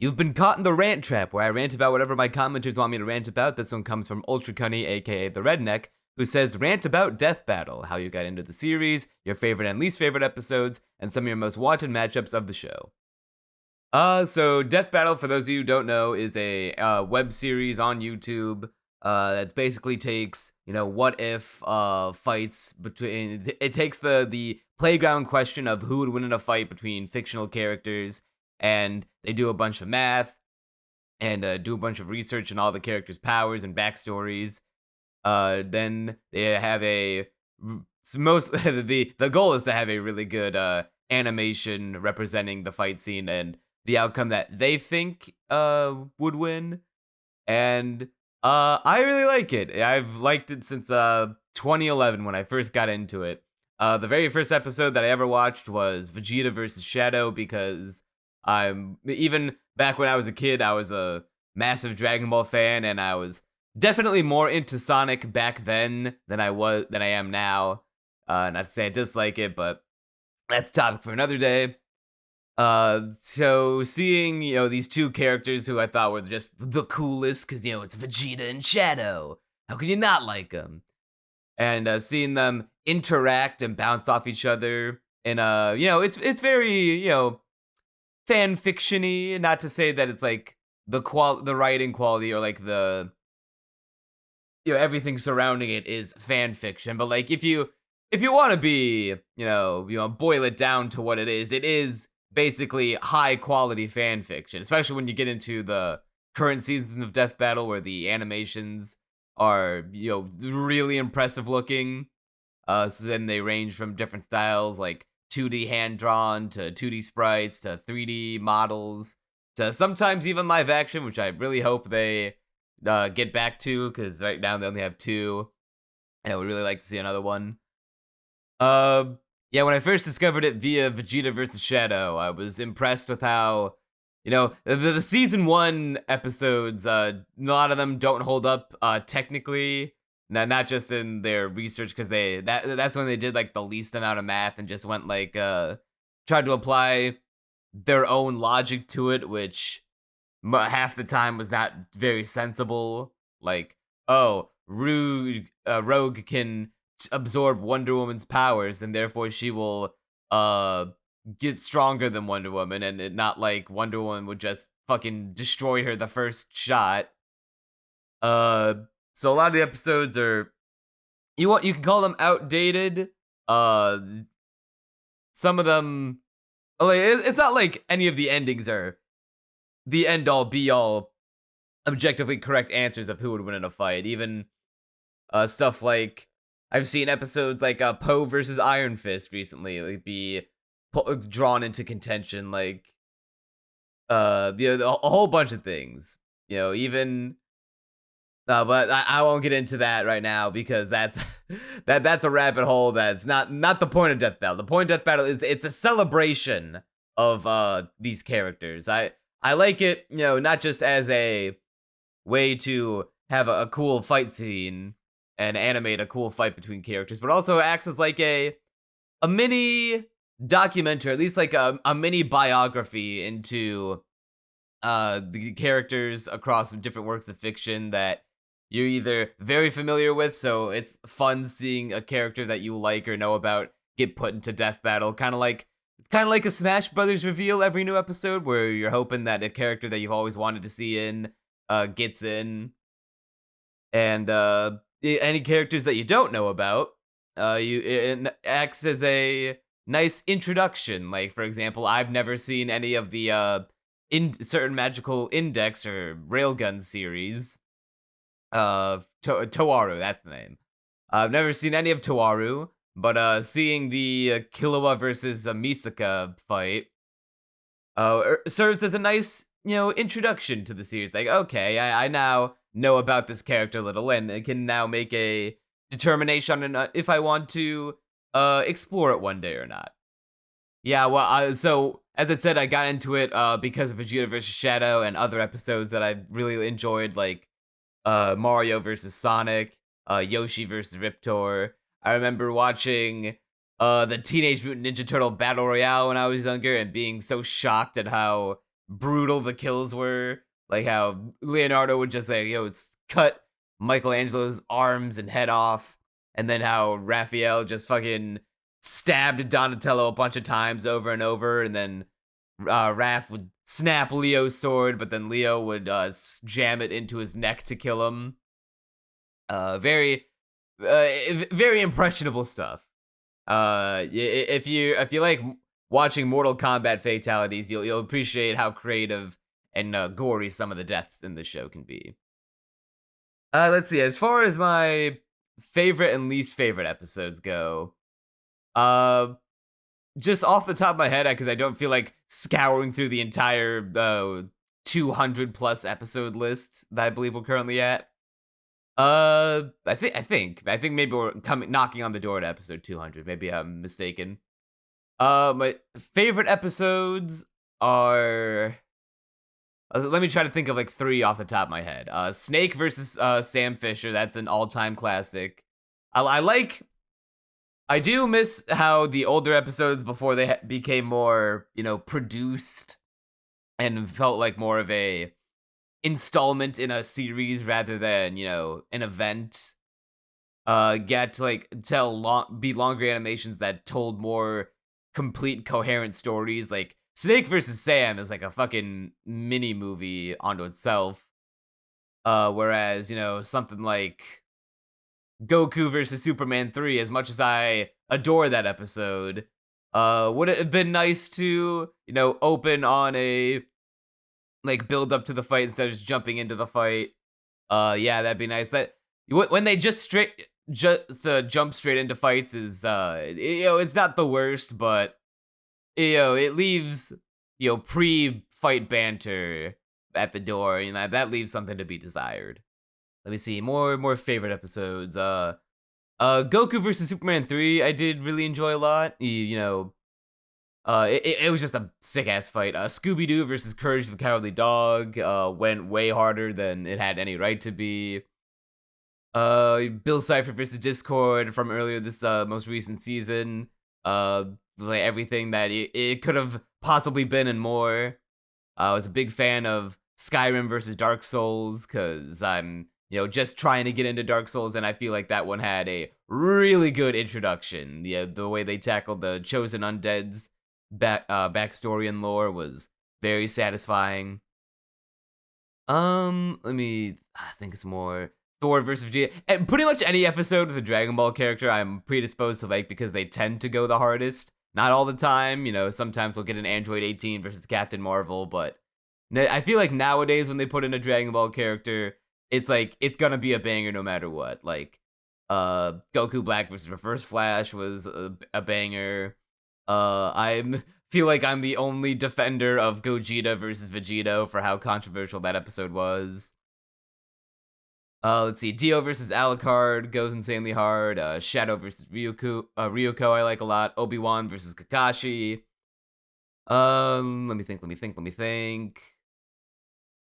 You've been caught in the rant trap, where I rant about whatever my commenters want me to rant about. This one comes from Ultra Cunny, aka the Redneck, who says, rant about Death Battle, how you got into the series, your favorite and least favorite episodes, and some of your most wanted matchups of the show. So Death Battle, for those of you who don't know, is a web series on YouTube that basically takes, what if fights between. It takes the playground question of who would win in a fight between fictional characters, and they do a bunch of math and do a bunch of research on all the characters' powers and backstories. Then they have the goal is to have a really good animation representing the fight scene and the outcome that they think would win. And I really like it. I've liked it since 2011 when I first got into it. The very first episode that I ever watched was Vegeta versus Shadow, because even back when I was a kid, I was a massive Dragon Ball fan, and I was definitely more into Sonic back then than I am now. Not to say I dislike it, but that's a topic for another day. So seeing, these two characters who I thought were just the coolest, because, it's Vegeta and Shadow. How can you not like them? And seeing them interact and bounce off each other, and, it's very, fan fiction-y, not to say that it's like the writing quality or like the, everything surrounding it is fan fiction, but like if you want to be, boil it down to what it is basically high quality fan fiction, especially when you get into the current seasons of Death Battle where the animations are, really impressive looking. So then they range from different styles like 2D hand drawn to 2D sprites to 3D models to sometimes even live action, which I really hope they get back to, because right now they only have two, and I would really like to see another one. Yeah, when I first discovered it via Vegeta vs. Shadow, I was impressed with how, the season 1 episodes, a lot of them don't hold up technically, not just in their research, because that's when they did like the least amount of math and just went like tried to apply their own logic to it, which half the time was not very sensible. Like, oh, Rogue can absorb Wonder Woman's powers, and therefore she will get stronger than Wonder Woman, and it not like Wonder Woman would just fucking destroy her the first shot. So a lot of the episodes are, you can call them outdated. Some of them, like, it's not like any of the endings are the end all be all objectively correct answers of who would win in a fight. Even stuff like, I've seen episodes like Poe versus Iron Fist recently like be drawn into contention, like a whole bunch of things, even but I won't get into that right now, because that's that's a rabbit hole. That's not the point of Death Battle. The point of Death Battle is it's a celebration of these characters. I like it, not just as a way to have a cool fight scene and animate a cool fight between characters, but also acts as like a mini documentary, at least like a mini biography into the characters across different works of fiction that you're either very familiar with, so it's fun seeing a character that you like or know about get put into Death Battle. It's kind of like a Smash Brothers reveal every new episode, where you're hoping that a character that you've always wanted to see in gets in. And any characters that you don't know about, it acts as a nice introduction. Like, for example, I've never seen any of the certain magical index or railgun series. Towaru, that's the name. I've never seen any of Towaru, but seeing the Killua versus Misaka fight serves as a nice, introduction to the series. Like, okay, I now know about this character a little, and I can now make a determination on if I want to explore it one day or not. Yeah, well, so as I said, I got into it because of Vegeta vs. Shadow and other episodes that I really enjoyed, like Mario versus Sonic, Yoshi versus Riptor. I remember watching the Teenage Mutant Ninja Turtle Battle Royale when I was younger and being so shocked at how brutal the kills were. Like how Leonardo would just say, "Yo, it's cut Michelangelo's arms and head off," and then how Raphael just fucking stabbed Donatello a bunch of times over and over, and then Raph would snap Leo's sword, but then Leo would jam it into his neck to kill him. Very, very impressionable stuff. If you like watching Mortal Kombat fatalities, you'll appreciate how creative and gory some of the deaths in the show can be. Let's see. As far as my favorite and least favorite episodes go, uh, just off the top of my head, because I don't feel like scouring through the entire 200 plus episode list that I believe we're currently at. I think maybe we're knocking on the door to episode 200. Maybe I'm mistaken. My favorite episodes are. Let me try to think of like 3 off the top of my head. Snake versus Sam Fisher. That's an all-time classic. I do miss how the older episodes before they became more, produced and felt like more of a installment in a series rather than, an event. Get to like be longer animations that told more complete coherent stories. Like Snake versus Sam is like a fucking mini movie onto itself. Whereas, something like Goku versus Superman 3, as much as I adore that episode, would it have been nice to, open on a like build up to the fight instead of just jumping into the fight? Yeah, that'd be nice. That when they just jump straight into fights is it's not the worst, but it leaves pre-fight banter at the door. That leaves something to be desired. Let me see more favorite episodes. Goku versus Superman 3, I did really enjoy a lot. It was just a sick ass fight. Scooby Doo versus Courage the Cowardly Dog went way harder than it had any right to be. Bill Cipher versus Discord from earlier this most recent season. Like everything that it could have possibly been and more. I was a big fan of Skyrim versus Dark Souls because I'm just trying to get into Dark Souls, and I feel like that one had a really good introduction. The way they tackled the chosen undead's backstory and lore was very satisfying. Let me think some more. Thor versus Vegeta, and pretty much any episode with a Dragon Ball character I'm predisposed to like because they tend to go the hardest. Not all the time, sometimes we'll get an Android 18 versus Captain Marvel, but I feel like nowadays when they put in a Dragon Ball character, it's like it's gonna be a banger no matter what. Like Goku Black versus Reverse Flash was a banger. I feel like I'm the only defender of Gogeta versus Vegito for how controversial that episode was. Let's see. Dio versus Alucard goes insanely hard. Shadow versus Ryuko I like a lot. Obi-Wan versus Kakashi. Let me think.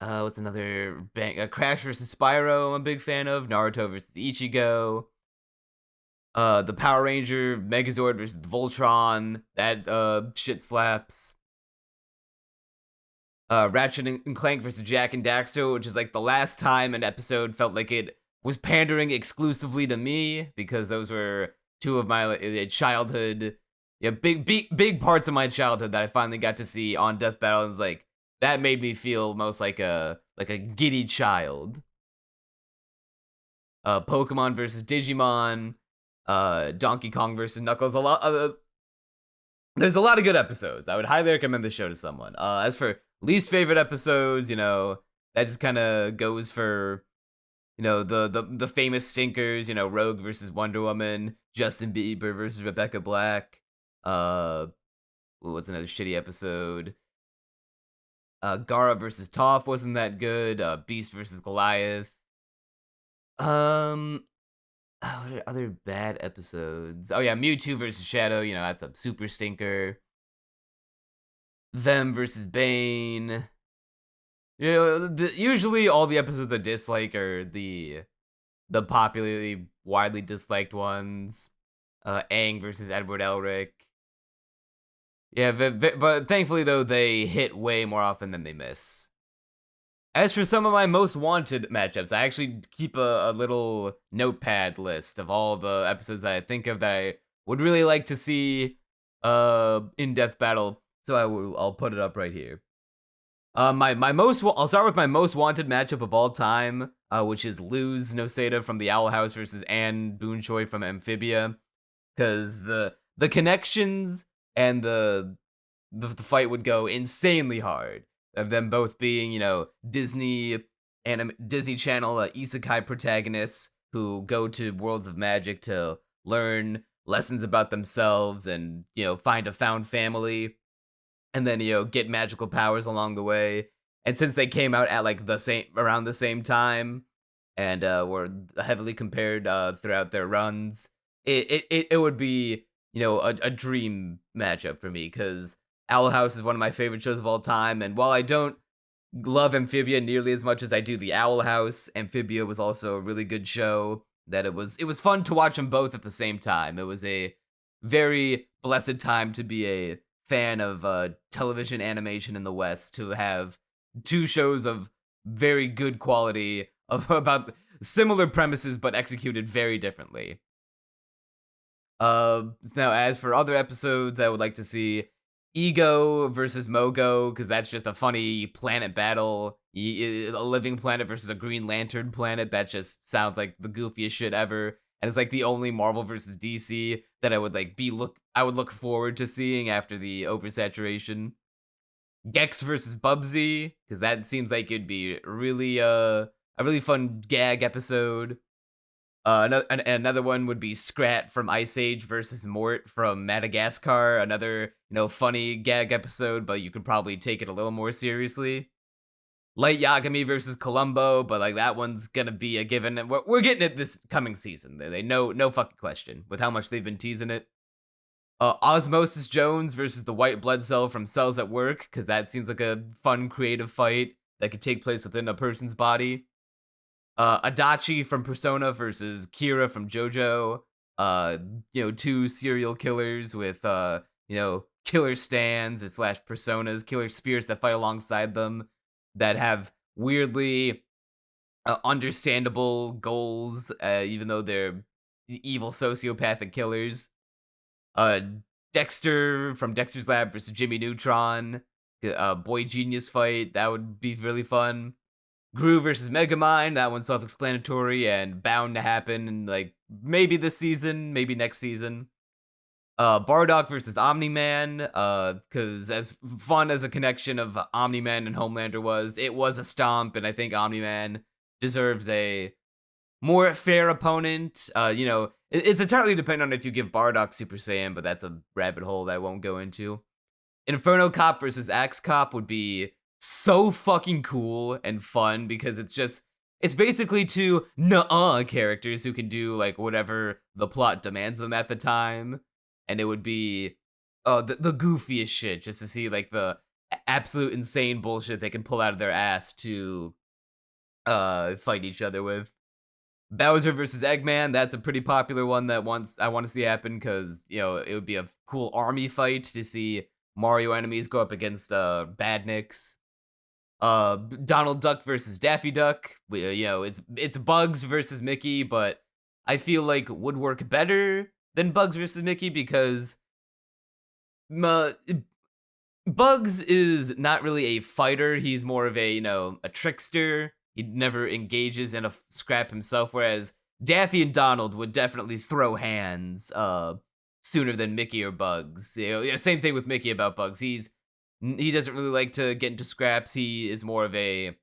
What's another bang? Crash versus Spyro I'm a big fan of. Naruto versus Ichigo. The Power Ranger Megazord versus Voltron. That shit slaps. Ratchet and Clank versus Jack and Daxter, which is like the last time an episode felt like it was pandering exclusively to me, because those were 2 of my childhood, big parts of my childhood that I finally got to see on Death Battle, and it's like that made me feel most like a giddy child. Pokemon versus Digimon, Donkey Kong versus Knuckles. There's a lot of good episodes. I would highly recommend this show to someone. As for least favorite episodes, that just kind of goes for, the famous stinkers, Rogue versus Wonder Woman, Justin Bieber versus Rebecca Black. What's another shitty episode? Gara versus Toph wasn't that good. Beast versus Goliath. What are other bad episodes? Oh yeah, Mewtwo versus Shadow, that's a super stinker. Them versus Bane. Usually all the episodes I dislike are the popularly widely disliked ones. Aang versus Edward Elric. Yeah, but thankfully though, they hit way more often than they miss. As for some of my most wanted matchups, I actually keep a little notepad list of all the episodes that I think of that I would really like to see in Death Battle. So I'll put it up right here. I'll start with my most wanted matchup of all time, which is Luz Noseda from the Owl House versus Anne Boonchoi from Amphibia, because the connections and the fight would go insanely hard. Of them both being, Disney Channel isekai protagonists who go to worlds of magic to learn lessons about themselves and find a found family, and then get magical powers along the way. And since they came out at like the same around the same time, and were heavily compared throughout their runs, it would be a dream matchup for me because Owl House is one of my favorite shows of all time, and while I don't love Amphibia nearly as much as I do the Owl House, Amphibia was also a really good show. That it was fun to watch them both at the same time. It was a very blessed time to be a fan of television animation in the West, to have two shows of very good quality of about similar premises but executed very differently. Now, as for other episodes, I would like to see Ego versus Mogo, because that's just a funny planet battle. A living planet versus a Green Lantern planet. That just sounds like the goofiest shit ever. And it's like the only Marvel versus DC that I would I would look forward to seeing after the oversaturation. Gex versus Bubsy, because that seems like it'd be really a really fun gag episode. Another one would be Scrat from Ice Age versus Mort from Madagascar. Another, funny gag episode, but you could probably take it a little more seriously. Light Yagami versus Columbo, but like that one's gonna be a given. We're getting it this coming season. They know, no fucking question with how much they've been teasing it. Osmosis Jones versus the White Blood Cell from Cells at Work, because that seems like a fun, creative fight that could take place within a person's body. Adachi from Persona versus Kira from JoJo. Two serial killers with killer stands or slash personas, killer spirits that fight alongside them that have weirdly understandable goals, even though they're evil sociopathic killers. Uh, Dexter from Dexter's Lab versus Jimmy Neutron. Boy Genius fight, that would be really fun. Gru versus Megamind, that one's self-explanatory and bound to happen in like maybe this season, maybe next season. Bardock versus Omni-Man, because as fun as a connection of Omni-Man and Homelander was, it was a stomp, and I think Omni-Man deserves a more fair opponent. It's entirely dependent on if you give Bardock Super Saiyan, but that's a rabbit hole that I won't go into. Inferno Cop versus Axe Cop would be so fucking cool and fun because it's basically two nuh-uh characters who can do like whatever the plot demands them at the time, and it would be the goofiest shit just to see like the absolute insane bullshit they can pull out of their ass to fight each other with. Bowser versus Eggman, that's a pretty popular one that I want to see happen because it would be a cool army fight to see Mario enemies go up against Badniks. Donald Duck versus Daffy Duck. It's Bugs versus Mickey, but I feel like would work better than Bugs versus Mickey because Bugs is not really a fighter. He's more of a trickster. He never engages in a scrap himself, whereas Daffy and Donald would definitely throw hands sooner than Mickey or Bugs. Same thing with Mickey about Bugs. He doesn't really like to get into scraps. He is more of a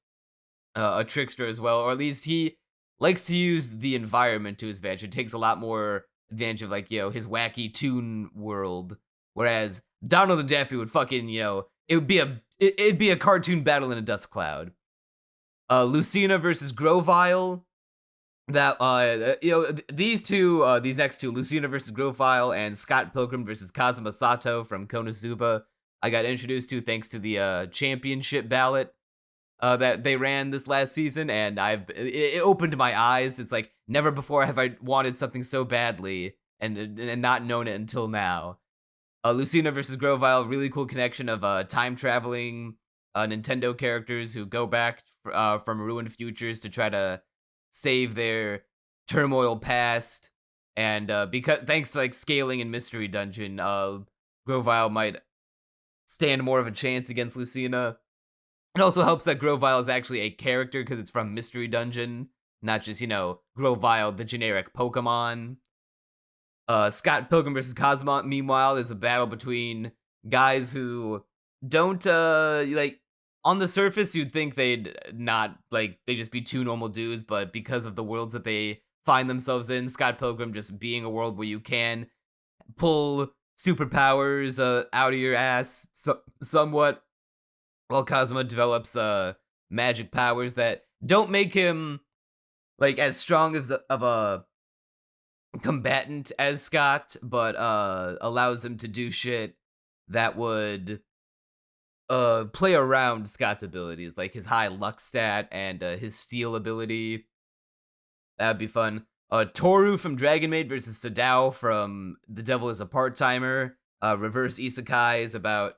trickster as well, or at least he likes to use the environment to his advantage. It takes a lot more advantage of his wacky toon world, whereas Donald and Daffy would fucking it'd be a cartoon battle in a dust cloud. Lucina versus Grovile. That these next two, Lucina versus Grovile and Scott Pilgrim versus Kazuma Sato from Konosuba, I got introduced to thanks to the championship ballot that they ran this last season, and it opened my eyes. It's like never before have I wanted something so badly and not known it until now. Lucina versus Grovyle, really cool connection of time traveling Nintendo characters who go back from ruined futures to try to save their turmoil past. And because thanks to like scaling and mystery dungeon, Grovyle might stand more of a chance against Lucina. It also helps that Grovyle is actually a character because it's from Mystery Dungeon, not just, Grovyle, the generic Pokemon. Scott Pilgrim versus Cosmont, meanwhile, is a battle between guys who don't, on the surface, you'd think they'd not, they just be two normal dudes, but because of the worlds that they find themselves in, Scott Pilgrim just being a world where you can pull superpowers out of your ass somewhat, while Cosmo develops magic powers that don't make him as strong of a combatant as Scott, but allows him to do shit that would play around Scott's abilities, like his high luck stat and his steal ability. That'd be fun. Toru from Dragon Maid versus Sadao from The Devil is a Part-Timer. Reverse Isekai is about,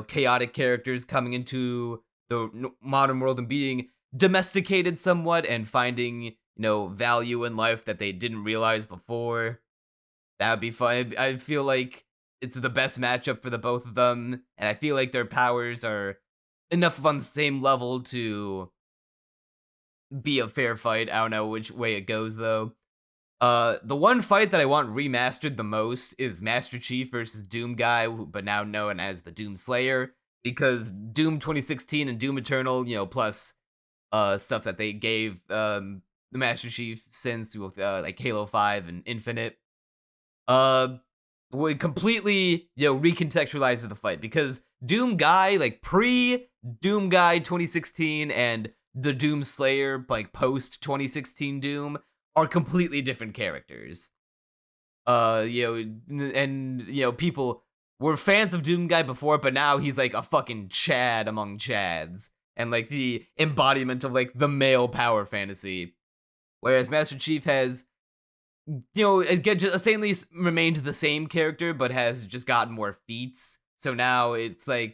chaotic characters coming into the modern world and being domesticated somewhat and finding, value in life that they didn't realize before. That would be fun. I feel like it's the best matchup for the both of them, and I feel like their powers are enough on the same level to be a fair fight. I don't know which way it goes, though. The one fight that I want remastered the most is Master Chief versus Doom Guy, but now known as the Doom Slayer, because Doom 2016 and Doom Eternal, plus stuff that they gave the Master Chief since with Halo 5 and Infinite, would completely recontextualize the fight, because Doom Guy, pre Doom Guy 2016 and the Doom Slayer post 2016 Doom are completely different characters. People were fans of Doom Guy before, but now he's a fucking Chad among Chads, and the embodiment of the male power fantasy. Whereas Master Chief has, just insanely remained the same character, but has just gotten more feats. So now it's now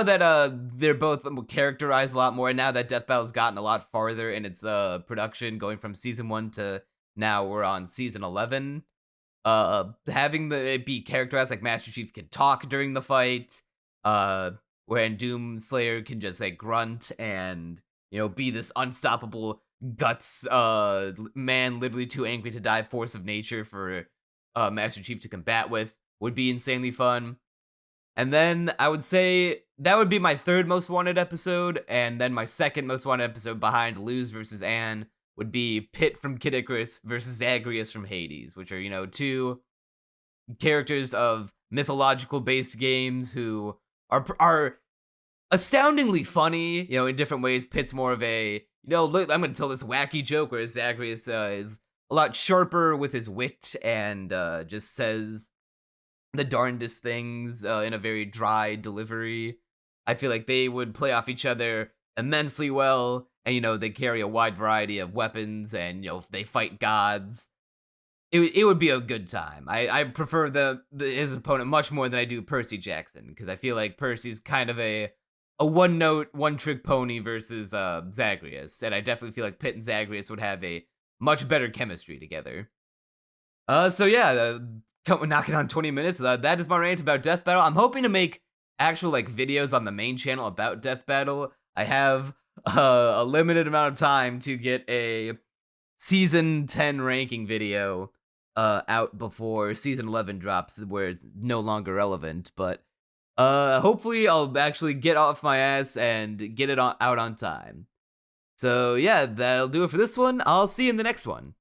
that they're both characterized a lot more, and now that Death Battle's gotten a lot farther in its production, going from season 1 to now we're on season 11, having it be characterized like Master Chief can talk during the fight, when Doom Slayer can just grunt and be this unstoppable guts man, literally too angry to die, force of nature for Master Chief to combat with, would be insanely fun. And then I would say that would be my third most wanted episode, and then my second most wanted episode behind Luz versus Anne would be Pit from Kid Icarus versus Zagreus from Hades, which are, two characters of mythological based games who are astoundingly funny, in different ways. Pit's more of a, look, I'm going to tell this wacky joke, whereas Zagreus is a lot sharper with his wit and just says the darndest things in a very dry delivery. I feel like they would play off each other immensely well, and they carry a wide variety of weapons, and if they fight gods, it would be a good time. I prefer his opponent much more than I do Percy Jackson, because I feel like Percy's kind of a one-note, one-trick pony versus Zagreus, and I definitely feel like Pit and Zagreus would have a much better chemistry together. So yeah, knocking on 20 minutes. That is my rant about Death Battle. I'm hoping to make actual videos on the main channel about Death Battle. I have a limited amount of time to get a season 10 ranking video out before season 11 drops, where it's no longer relevant. But hopefully I'll actually get off my ass and get it out on time. So yeah, that'll do it for this one. I'll see you in the next one.